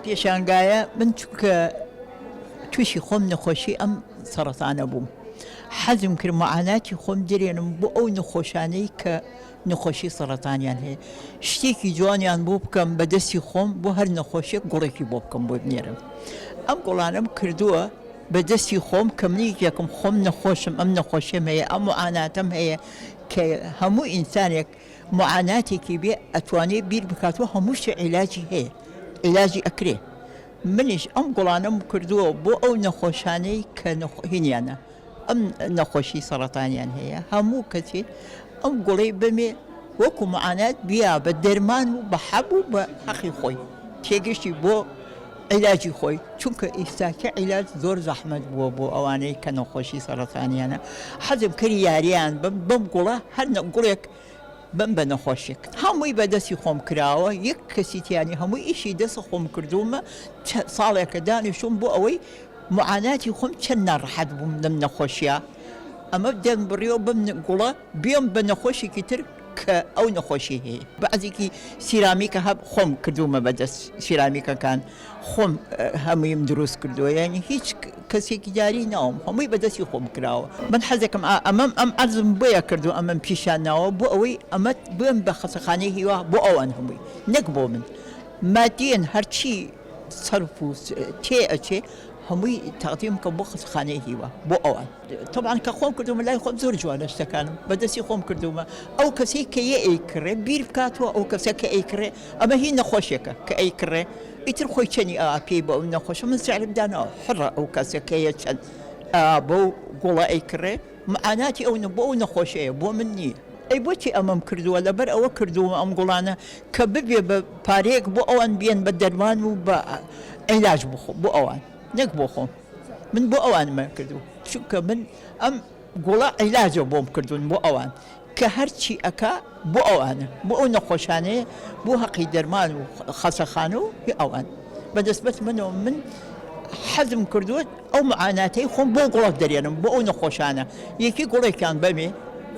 پێشانگایە من چونکە تووشی خۆم نەخۆشی ئەم سەرەتانە بووم حەزم کرد معاناتی خۆم درێنم بۆ ئەو نەخۆشانەی کە نەخۆشی سەرەتانیان هەیە شتێکی جوانیان بۆ بکەم بەدەستی خۆم بۆ هەر نەخۆشیێک گوڵێکی بۆ بکەم بۆ بنێرم ئەم گوڵانەم کردووە بەدەستی خۆم کە منیەکم خۆم نەخۆشم ئەم نەخۆشیم هەیە ئەم معاناتم هەیە کە هەموو ئینسانێک معاناتێکی بێ ئەتوانێت بیر بکاتەوە هەمووشی عیلاجی هەیە عیلاجی ئەکرێ منیش ئەم گوڵانم کردووە بۆ ئەو نەخۆشانەی کە هینیانە ئەم نەخۆشی سەرەتانیان هەیە هەموو کەسێ ئەم گوڵەی بمێ وەکو معانات بیا بە دەرمان و بە حەب و بە حەقی خۆی تێگەشتی بۆ عیلاجی خۆی چونکە ئێستاکە عیلاج زۆر زەحمەت بووە بۆ ئەوانەی کە نەخۆشی سەرەتانیانە حەزم کردی یاریان بەم گوڵە هەر گوڵێک بم بە نەخۆشێک هەمووی بەدەستی خۆم کراوە یەک کەسیتیانی هەمووی ئیشی دەست خۆم کردومە ساڵێکە دانیشتم بۆ ئەوەی معاناتی خۆم چەند ناڕەحەت بووم لەم نەخۆشیە ئەمە دەم بڕیەوە بم گوڵە بێم بە نەخۆشێکی تر کە ئەو نەخۆشی هەیە بەعزێکی سیرامیکە هەب خۆم کردومە بەدەست سیرامیکەکان خۆم هەموویم دروست کردووە یعنی هیچ کەسێکی جاری ناوم هەمووی بەدەستی خۆم کراوە من حەزێکم ئەمەم ئەم عەرزم بۆیە کردو ئەمەم پیشانناوە بۆ ئەوەی ئەمە بێم بە خەسەخانەی هیوا بۆ ئەوان هەمووی نەک بۆ من مادیەن هەرچی سەرف و تێ ئەچێ هەمووی تەقدیم کە بۆ خەسەخانەی هیوا بۆ ئەوان طبعاً کە خۆم کردومە لای خۆم زۆر جوانە شتەکانم بەدەستی خۆم کردومە ئەو کەسەی کە یە ئەیکڕێ بیر بکاتەوە ئەو کەسە کە ئەیکڕێ ئەمە هی نەخۆشیەکە کە ئەیکڕێ ئیتر خۆی چەنی پێی بە ئەو نەخۆشە من سعرم دانەوە حڕە ئەو کەسەکەیە چەند بۆ گوڵە ئەیکڕێ معاناتی ئەو بۆ ئەو نەخۆشەیە بۆ من نییە ئەی بۆچی ئەمەم کردووە لەبەر ئەوە کردووە ئەم گوڵانە کە ببێ بە پارەیەک بۆ ئەوان بێن بە دەرمان و بە عیلاج بۆ ئەوان نەک بۆ خۆم من بۆ ئەوانمە کردو چونکە من ئەم گوڵە عیلاجە بۆم کردوون بۆ ئەوان کە هەرچی ئەکا بۆ ئەوانە بۆ ئەو نەخۆشانەیە بۆ حەقی دەرمان و خەسەخانە و ئەوان بەدەستبەت منەوە من حەزم کردووە ئەو معاناتەی خۆم بۆ گوڵک دەرێنم بۆ ئەو نەخۆشانە یەکی گوڵێکیان بەمێ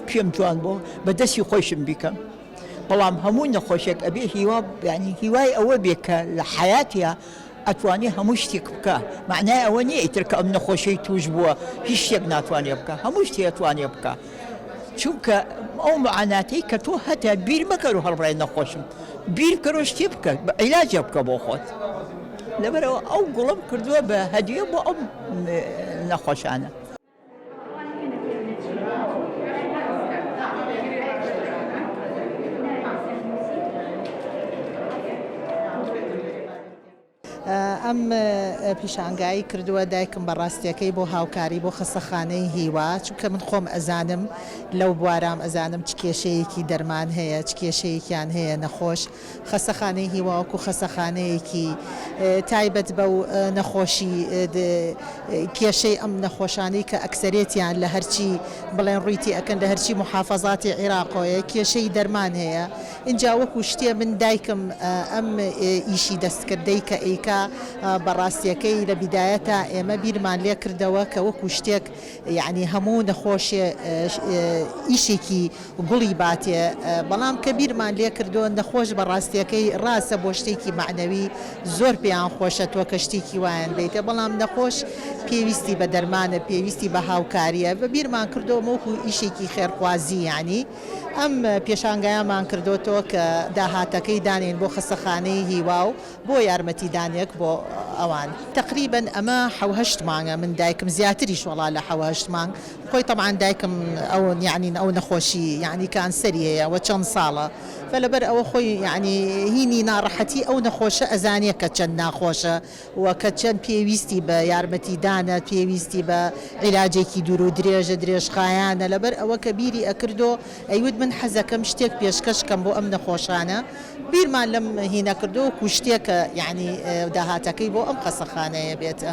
پێم جوان بۆ بەدەستی خۆشم بیکەم بەڵام هەموو نەخۆشێک ئەبێ هیوا ینی هیوای ئەوە بێ کە لە حیاتیا ئەتوانی هەموو شتێک بکە معنای ئەوە نییە ئیتر کە ئەم نەخۆشەی توش بووە هیچ شتێک ناتوانێ بکە هەموو شتێ ئەتوانێ بکە چونکە ئەو معاناتەی کە تۆ هەتا بیر مەکەر و هەڵبڕای نەخۆشم بیر کەرۆ شتێ بکە عیلاجە بکە بۆ خۆت لەبەرەوە ئەو گوڵم کردووە بە هەدیە بۆ ئەم نەخۆشانە ئەم پیشانگایی کردووە دایکم بەڕاستیەکەی بۆ هاوکاری بۆ خەسەخانەی هیوا چونکە من خۆم ئەزانم لەو بوارام ئەزانم چ کێشەیەکی دەرمان هەیە چ کێشەیەکیان هەیە نەخۆش خەسەخانەی هیواوەکو خەسەخانەیەکی تایبەت بەو نەخۆشی کێشەی ئەم نەخۆشانەی کە ئەکسەرێتیان لە هەرچی بڵێن ڕوویتی ئەکەن لە هەرچی محافەزاتی عێراقۆیە کێشەی دەرمان هەیە اینجا وەکو شتێ من دایکم ئەم ئیشی دەستکردەی کە ئەیکا بەڕاستیەکەی لە بیدایەتە ئێمە بیرمان لێ کردەوە کە وەکو شتێک یعنی هەموو نەخۆشیە ئیشێکی گوڵی باتێ بەڵام کە بیرمان لێ کردووە نەخۆش بەڕاستیەکەی ڕاستە بۆ شتێکی معنەوی زۆر پێیان خۆشە تۆ کە شتێکی وایان بیتە بەڵام نەخۆش پێویستی بە دەرمانە پێویستی بە هاوکاریە بە بیرمان کردەوە وەکو ئیشێکی خێرخوازی یعنی ئەم پێشانگایەمان کردوتەوە کە داهاتەکەی دانێن بۆ خەسەخانەی هیوا و بۆ یارمەتیدانێک بۆ ئەوان تقریبا ئەمە حەوهەشت مانگە من دایکم زیاتریش وەڵا لە حەوهەشت مانگ خۆی طبعا دایکم ئەو یعنی ئەو نەخۆشی یعنی کانسەری هەیە و چەند ساڵە فلەبەر ئەوە خۆی یعنی هینی ناڕەحەتی ئەو نەخۆشە ئەزانێت کە چەند ناخۆشە و کە چەند پێویستی بە یارمەتیدانە پێویستی بە عیلاجێکی دوور و درێژە درێژخایانە لەبەر ئەوە کە بیری ئەکردو ئەیود من حەزەکەم شتێک پێشکەشکەم بۆ ئەم نەخۆشانە بیرمان لەم هینە کردو و شتێکە یعنی داهاتەکەی بۆ ئەم خەسەخانەیە بێتە